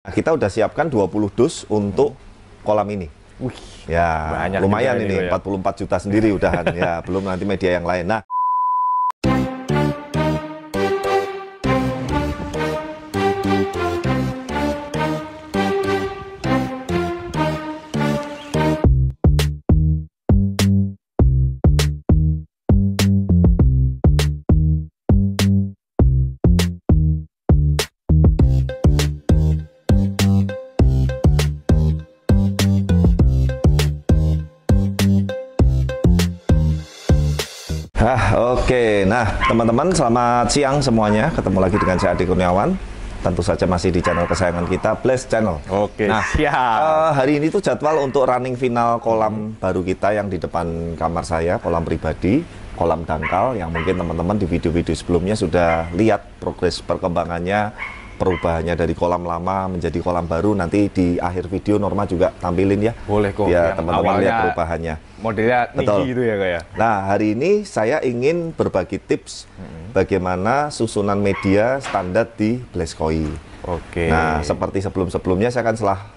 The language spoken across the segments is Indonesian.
Nah, kita udah siapkan 20 dus untuk kolam ini. Wih, ya lumayan ini, ya. 44 juta sendiri udahan ya, belum nanti media yang lain. Nah, oke. Nah, teman-teman, selamat siang semuanya. Ketemu lagi dengan saya Adi Kurniawan. Tentu saja masih di channel kesayangan kita, Blast Channel. Oke, nah, siap. Hari ini tuh jadwal untuk running final kolam baru kita yang di depan kamar saya, kolam pribadi, kolam dangkal, yang mungkin teman-teman di video-video sebelumnya sudah lihat progres perkembangannya, perubahannya dari kolam lama menjadi kolam baru. Nanti di akhir video Norma juga tampilin ya. Boleh kok. Ya, teman-teman lihat perubahannya. Modelnya tinggi gitu ya, Kak ya. Nah, hari ini saya ingin berbagi tips bagaimana susunan media standar di Blaskoy. Oke. Nah, seperti sebelum-sebelumnya saya kan setelah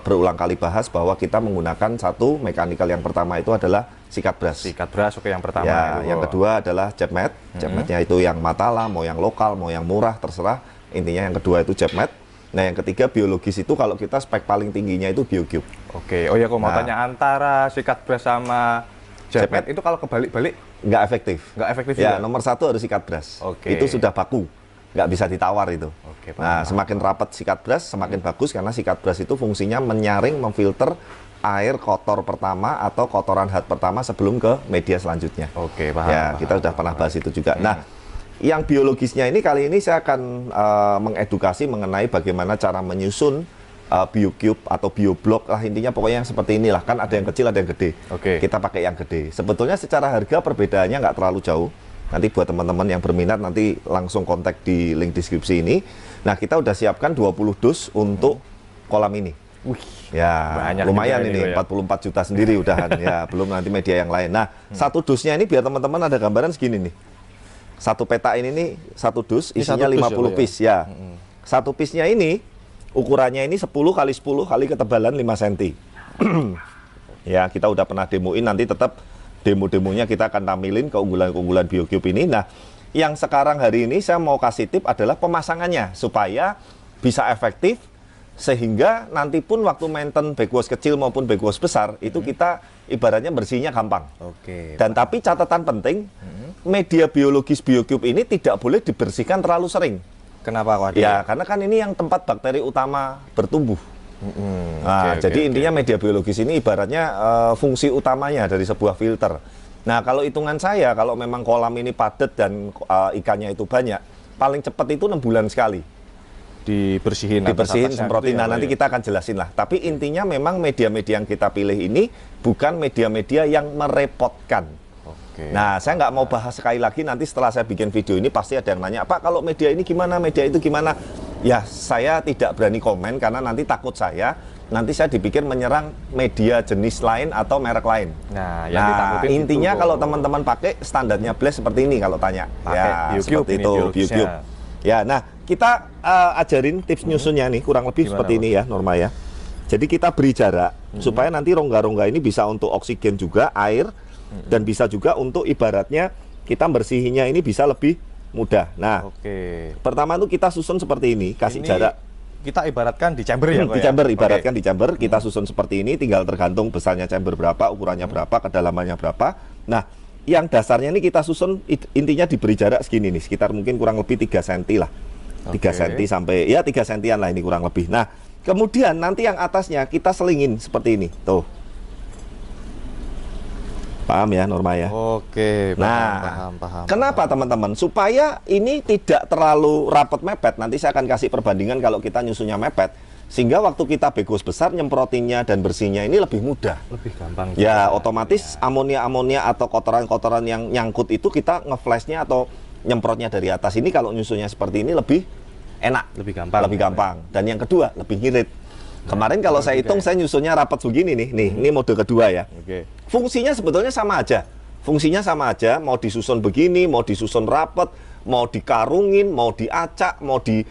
berulang kali bahas bahwa kita menggunakan satu mekanikal. Yang pertama itu adalah sikat brush. Sikat brush, oke, yang pertama. Ya, yang kedua adalah jet mat. Jet matnya itu yang Matala, mau yang lokal, mau yang murah, terserah. Intinya yang kedua itu jet mat. Nah, yang ketiga biologis itu kalau kita spek paling tingginya itu BioCube. Oke, oh ya, aku mau tanya, antara sikat brush sama jet mat itu kalau kebalik-balik nggak efektif. Nggak efektif ya, juga? Nomor satu harus sikat brush. Oke. Itu sudah baku, nggak bisa ditawar itu. Oke, nah, semakin rapat sikat brush semakin bagus, karena sikat brush itu fungsinya menyaring, memfilter air kotor pertama atau kotoran hat pertama sebelum ke media selanjutnya. Oke, paham. Ya, kita sudah pernah bahas itu juga. Nah, yang biologisnya ini kali ini saya akan mengedukasi mengenai bagaimana cara menyusun BioCube atau BioBlock lah, intinya pokoknya yang seperti inilah. Kan ada yang kecil, ada yang gede. Oke. Kita pakai yang gede. Sebetulnya secara harga perbedaannya nggak terlalu jauh. Nanti buat teman-teman yang berminat nanti langsung kontak di link deskripsi ini. Nah, kita udah siapkan 20 dus untuk kolam ini. Wih, ya lumayan ini, 44 juta sendiri udahan ya, belum nanti media yang lain. Nah, satu dusnya ini biar teman-teman ada gambaran segini nih. Satu peta ini nih, satu dus isinya 50 piece ya. Satu piece-nya ini ukurannya ini 10 kali 10 kali ketebalan 5 cm. Ya, kita udah pernah demoin, nanti tetap demo-demonya kita akan tampilin keunggulan-keunggulan BioCube ini. Nah, yang sekarang hari ini saya mau kasih tip adalah pemasangannya supaya bisa efektif, sehingga nanti pun waktu maintain backwash kecil maupun backwash besar itu kita ibaratnya bersihnya gampang. Oke. Dan tapi catatan penting, media biologis BioCube ini tidak boleh dibersihkan terlalu sering. Kenapa kok? Ya, karena kan ini yang tempat bakteri utama bertumbuh. Nah, jadi intinya media biologis ini ibaratnya fungsi utamanya dari sebuah filter. Nah, kalau hitungan saya, kalau memang kolam ini padat dan ikannya itu banyak, paling cepat itu 6 bulan sekali. Dibersihin, semprotin. Nah, nanti kita akan jelasin lah. Tapi intinya memang media-media yang kita pilih ini bukan media-media yang merepotkan. Oke. Nah, saya nggak mau bahas sekali lagi, nanti setelah saya bikin video ini pasti ada yang nanya, Pak, kalau media ini gimana, media itu gimana? Ya, saya tidak berani komen karena nanti takut nanti saya dipikir menyerang media jenis lain atau merek lain. Nah, yang intinya kalau teman-teman pakai standarnya Blast seperti ini kalau tanya. Ya, seperti itu, BioCube. Ya, nah, kita ajarin tips nyusunnya nih, kurang lebih seperti ini ya, Norma ya. Jadi kita beri jarak supaya nanti rongga-rongga ini bisa untuk oksigen juga, air, dan bisa juga untuk ibaratnya kita bersihinnya ini bisa lebih mudah. Nah, pertama itu kita susun seperti ini, kasih jarak. Kita ibaratkan di chamber ya, di chamber, ibaratkan di chamber, kita susun seperti ini, tinggal tergantung besarnya chamber berapa, ukurannya berapa, kedalamannya berapa. Nah, yang dasarnya ini kita susun, intinya diberi jarak segini nih, sekitar mungkin kurang lebih 3 cm lah. 3 cm sampai, ya 3 cm lah ini kurang lebih. Nah, kemudian nanti yang atasnya kita selingin seperti ini, tuh. Paham ya, Norma ya? Oke, paham. Kenapa teman-teman? Supaya ini tidak terlalu rapat mepet, nanti saya akan kasih perbandingan kalau kita nyusunnya mepet. Sehingga waktu kita backwash besar, nyemprotinnya dan bersihnya ini lebih mudah. Lebih gampang. Ya, otomatis amonia-amonia atau kotoran-kotoran yang nyangkut itu kita ngeflashnya atau nyemprotnya dari atas. Ini kalau nyusunnya seperti ini lebih enak. Lebih gampang. Lebih gampang. Dan yang kedua, lebih ngirit. Kemarin kalau saya hitung, saya nyusunnya rapat begini nih. Ini mode kedua ya. Fungsinya sebetulnya sama aja. Fungsinya sama aja, mau disusun begini, mau disusun rapat, mau dikarungin, mau diacak, mau di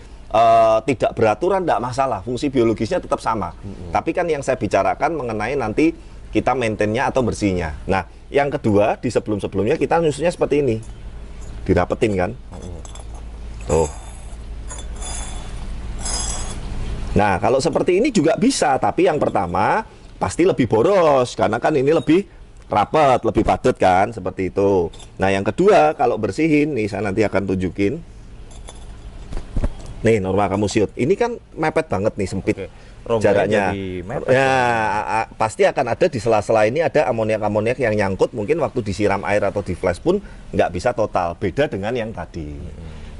tidak beraturan, tidak masalah. Fungsi biologisnya tetap sama. Tapi kan yang saya bicarakan mengenai nanti kita maintainnya atau bersihnya. Nah, yang kedua, di sebelum-sebelumnya kita nyusunnya seperti ini. Dirapetin kan? Tuh. Nah, kalau seperti ini juga bisa, tapi yang pertama pasti lebih boros karena kan ini lebih rapat, lebih padat kan, seperti itu. Nah, yang kedua kalau bersihin nih saya nanti akan tunjukin. Nih, Norma kamu siut. Ini kan mepet banget nih, sempit. Jaraknya. Ya, pasti akan ada di sela-sela ini ada amoniak-amoniak yang nyangkut, mungkin waktu disiram air atau di flash pun nggak bisa total. Beda dengan yang tadi.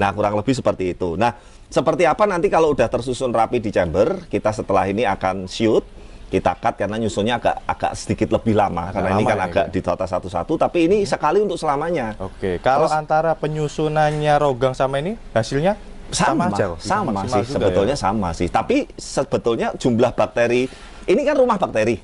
Nah, kurang lebih seperti itu. Nah, seperti apa nanti kalau udah tersusun rapi di chamber, kita setelah ini akan shoot, kita cut karena nyusunnya agak sedikit lebih lama karena ini kan agak ditata satu-satu, tapi ini sekali untuk selamanya. Oke, kalau antara penyusunannya Ronggang sama ini hasilnya sama aja, sama sih sebetulnya ya? Sama sih, tapi sebetulnya jumlah bakteri ini kan rumah bakteri.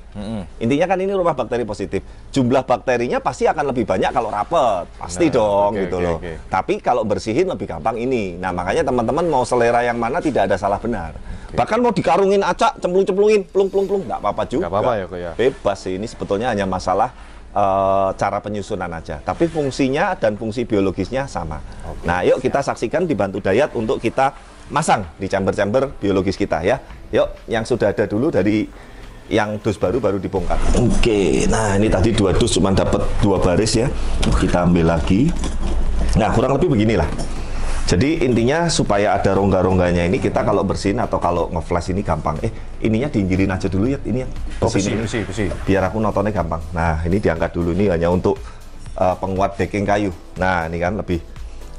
Intinya kan ini rumah bakteri positif. Jumlah bakterinya pasti akan lebih banyak kalau rapet, pasti dong gitu loh. Tapi kalau bersihin lebih gampang ini. Nah, makanya teman-teman mau selera yang mana tidak ada salah benar. Bahkan mau dikarungin acak, cemplung-cemplungin, plung-plung-plung, nggak apa-apa juga. Nggak apa-apa ya, kok ya. Bebas sih, ini sebetulnya hanya masalah cara penyusunan aja. Tapi fungsinya dan fungsi biologisnya sama. Nah, yuk kita saksikan dibantu Dayat untuk kita masang di chamber-chamber biologis kita ya. Yuk, yang sudah ada dulu dari yang dus baru dibongkar. Oke, nah ini tadi 2 dus cuma dapat 2 baris ya. Kita ambil lagi. Nah, kurang lebih beginilah. Jadi intinya supaya ada rongga-rongganya ini kita kalau bersihin atau kalau nge-flash ini gampang. Ininya diinggirin aja dulu ya, ini ya. Besi. Biar aku nontonnya gampang. Nah, ini diangkat dulu nih hanya untuk penguat decking kayu. Nah, ini kan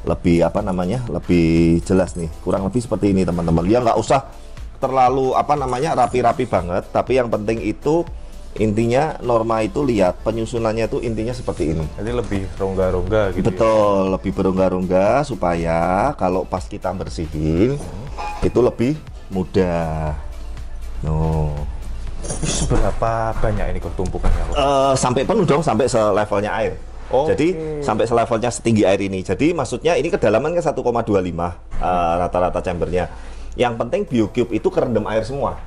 lebih apa namanya? Lebih jelas nih. Kurang lebih seperti ini, teman-teman. Ya nggak usah terlalu apa namanya rapi-rapi banget, tapi yang penting itu intinya Norma itu lihat penyusunannya itu intinya seperti ini. Jadi lebih rongga-rongga gitu. Betul, ya? Lebih berongga-rongga supaya kalau pas kita bersihin itu lebih mudah. Seberapa banyak ini kok tumpukannya? Sampai penuh dong, sampai selevelnya air. Jadi sampai selevelnya setinggi air ini. Jadi maksudnya ini kedalaman kan 1,25 rata-rata chambernya. Yang penting BioCube itu kerendam air semua.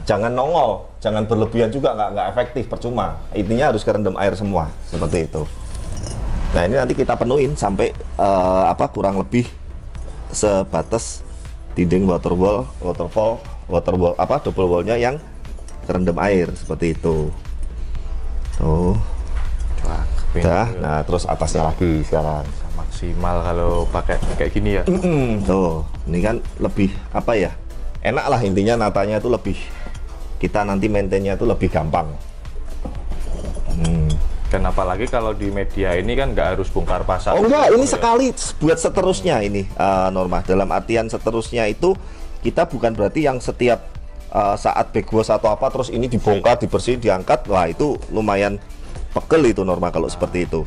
Jangan nongol, jangan berlebihan juga, nggak efektif, percuma. Intinya harus kerendam air semua, seperti itu. Nah, ini nanti kita penuhin sampai kurang lebih sebatas dinding waterfall double wallnya yang kerendam air seperti itu. Tuh. Udah, nah terus atasnya lagi sekarang. Maksimal kalau pakai kayak gini ya. Tuh, ini kan lebih apa ya? Enak lah intinya, natanya itu lebih, kita nanti maintainnya itu lebih gampang. Dan apalagi kalau di media ini kan nggak harus bongkar pasang. Oh enggak, ini sekali buat seterusnya ini Norma. Dalam artian seterusnya itu kita bukan berarti yang setiap saat backwash atau apa terus ini dibongkar, dibersihin, diangkat. Wah, itu lumayan pegel itu Norma kalau seperti itu.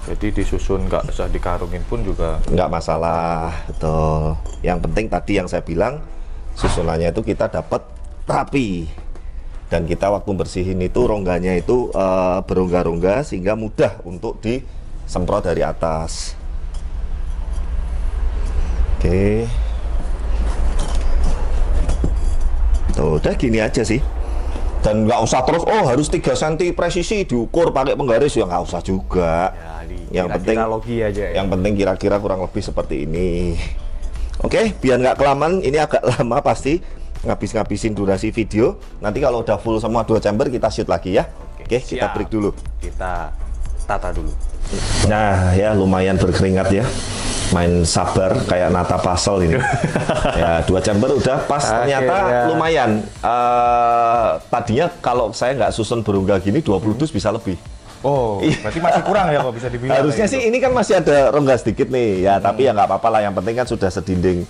Jadi disusun nggak usah dikarungin pun juga nggak masalah, betul. Yang penting tadi yang saya bilang susunannya itu kita dapat rapi dan kita waktu bersihin itu rongganya itu berongga-rongga sehingga mudah untuk disemprot dari atas. Oke, tuh udah gini aja sih. Dan nggak usah terus harus 3 cm presisi diukur pakai penggaris, ya nggak usah juga. Yang penting logi aja ya. Yang penting kira-kira kurang lebih seperti ini. Oke, biar nggak kelamaan, ini agak lama pasti ngabis-ngabisin durasi video. Nanti kalau udah full semua 2 chamber kita shoot lagi ya. Oke, kita break dulu. Kita tata dulu. Nah, ya lumayan berkeringat ya. Main sabar kayak nata puzzle ini. Ya, 2 chamber udah pas, ternyata lumayan. Tadinya kalau saya nggak susun berongga gini 20 dus bisa lebih. Oh, berarti masih kurang ya kalau bisa dibilang. Harusnya sih ini kan masih ada rongga sedikit nih ya, tapi ya nggak apa-apa lah. Yang penting kan sudah sedinding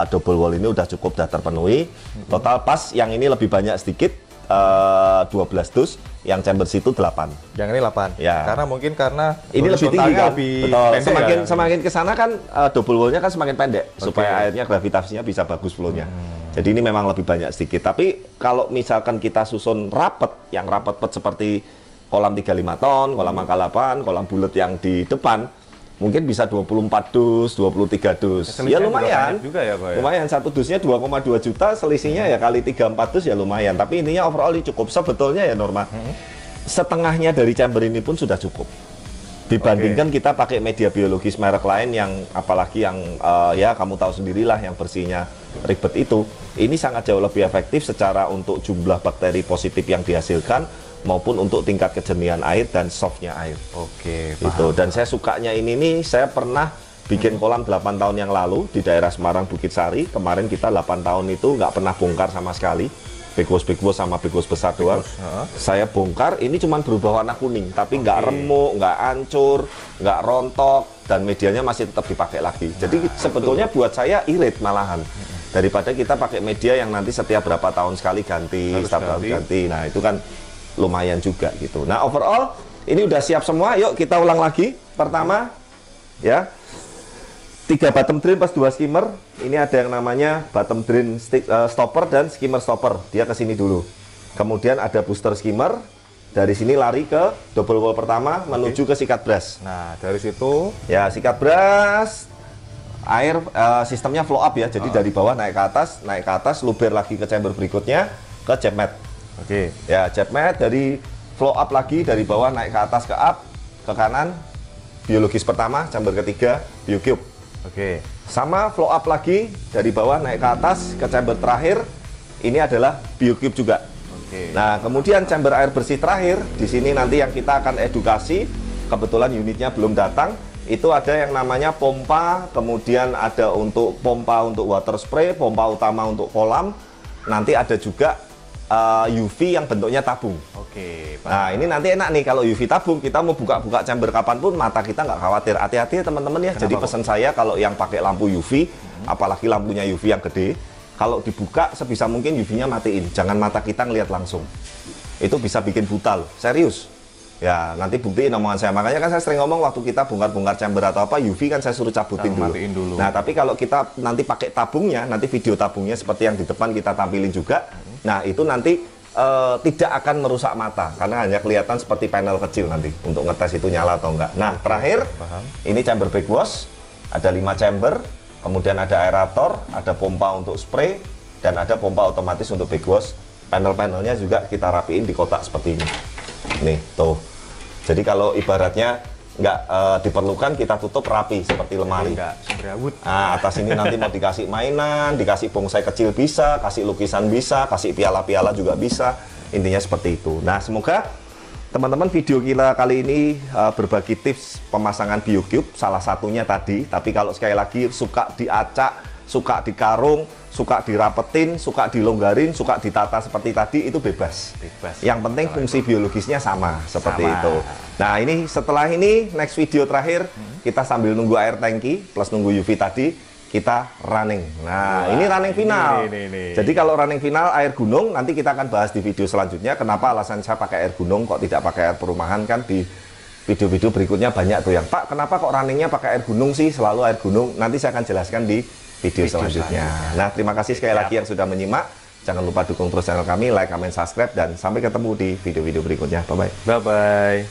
double wall ini udah cukup, udah terpenuhi. Total pas yang ini lebih banyak sedikit, 12 dus, yang chamber situ 8. Yang ini 8. Ya. Karena mungkin karena ini lebih tinggi kan. Betul. Semakin semakin ke sana kan double wallnya kan semakin pendek supaya airnya gravitasinya bisa bagus flow-nya. Jadi ini memang lebih banyak sedikit. Tapi kalau misalkan kita susun rapet, yang rapet seperti kolam 35 ton, kolam angka 8, kolam bulat yang di depan, mungkin bisa 24 dus, 23 dus. Ya lumayan. Juga ya, Pak, ya? Lumayan, satu dusnya 2,2 juta, selisihnya ya kali 3-4 dus ya lumayan. Tapi intinya overall ini cukup. Sebetulnya ya Norma, setengahnya dari chamber ini pun sudah cukup. Dibandingkan kita pakai media biologis merek lain yang apalagi yang ya kamu tahu sendirilah yang bersihnya ribet itu. Ini sangat jauh lebih efektif secara untuk jumlah bakteri positif yang dihasilkan maupun untuk tingkat kejernihan air dan softnya air. Oke, Gitu. Dan saya sukanya ini nih, saya pernah bikin kolam 8 tahun yang lalu di daerah Semarang Bukirsari. Kemarin kita 8 tahun itu nggak pernah bongkar sama sekali. Bigwos sama bigwos besar doang. Saya bongkar, ini cuma berubah warna kuning, tapi nggak remuk, nggak hancur, nggak rontok, dan medianya masih tetap dipakai lagi. Jadi sebetulnya buat saya irit malahan. Daripada kita pakai media yang nanti setiap berapa tahun sekali ganti, setiap tahun ganti. Nah itu kan lumayan juga gitu. Nah overall ini udah siap semua. Yuk kita ulang lagi. Pertama ya, 3 bottom drain plus 2 skimmer. Ini ada yang namanya bottom drain stopper dan skimmer stopper. Dia ke sini dulu. Kemudian ada booster skimmer. Dari sini lari ke double wall pertama menuju ke sikat brush. Nah dari situ ya sikat brush, air sistemnya flow up ya. Jadi dari bawah naik ke atas, luber lagi ke chamber berikutnya ke jet mat. Oke. Ya jet mat dari flow up lagi dari bawah naik ke atas ke up ke kanan. Biologis pertama, chamber ketiga, BioCube. Oke. Sama flow up lagi dari bawah naik ke atas ke chamber terakhir. Ini adalah BioCube juga. Oke. Nah, kemudian chamber air bersih terakhir di sini nanti yang kita akan edukasi. Kebetulan unitnya belum datang. Itu ada yang namanya pompa, kemudian ada untuk pompa untuk water spray, pompa utama untuk kolam. Nanti ada juga UV yang bentuknya tabung. Oke. Nah ini nanti enak nih kalau UV tabung, kita mau buka-buka chamber kapanpun mata kita nggak khawatir. Hati-hati ya teman-teman ya. Kenapa, jadi pesan saya kalau yang pakai lampu UV, apalagi lampunya UV yang gede, kalau dibuka sebisa mungkin UV-nya matiin. Jangan mata kita ngelihat langsung. Itu bisa bikin buta loh. Serius. Ya nanti buktiin omongan saya. Makanya kan saya sering ngomong waktu kita bongkar-bongkar chamber atau apa, UV kan saya suruh cabutin dulu. Nah tapi kalau kita nanti pakai tabungnya, nanti video tabungnya seperti yang di depan kita tampilin juga. Nah itu nanti tidak akan merusak mata karena hanya kelihatan seperti panel kecil nanti untuk ngetes itu nyala atau enggak. Nah terakhir ini chamber backwash, ada 5 chamber, kemudian ada aerator, ada pompa untuk spray, dan ada pompa otomatis untuk backwash. Panel-panelnya juga kita rapiin di kotak seperti ini. Nih tuh. Jadi kalau ibaratnya nggak diperlukan kita tutup rapi seperti lemari. Nah, atas ini nanti mau dikasih mainan, dikasih bonsai kecil bisa, kasih lukisan bisa, kasih piala-piala juga bisa. Intinya seperti itu. Nah, semoga teman-teman video kita kali ini berbagi tips pemasangan BioCube, salah satunya tadi. Tapi kalau sekali lagi suka diacak, suka dikarung, suka dirapetin, suka dilonggarin, suka ditata seperti tadi, itu bebas. Yang penting fungsi biologisnya sama seperti itu. Nah ini setelah ini next video terakhir kita sambil nunggu air tangki plus nunggu UV tadi kita running. Nah ini running final. Jadi kalau running final air gunung nanti kita akan bahas di video selanjutnya. Kenapa alasan saya pakai air gunung kok tidak pakai air perumahan, kan di video-video berikutnya banyak tuh yang Pak kenapa kok runningnya pakai air gunung sih, selalu air gunung. Nanti saya akan jelaskan di video selanjutnya. Nah, terima kasih sekali lagi yang sudah menyimak. Jangan lupa dukung terus channel kami, like, comment, subscribe, dan sampai ketemu di video-video berikutnya. Bye-bye. Bye-bye.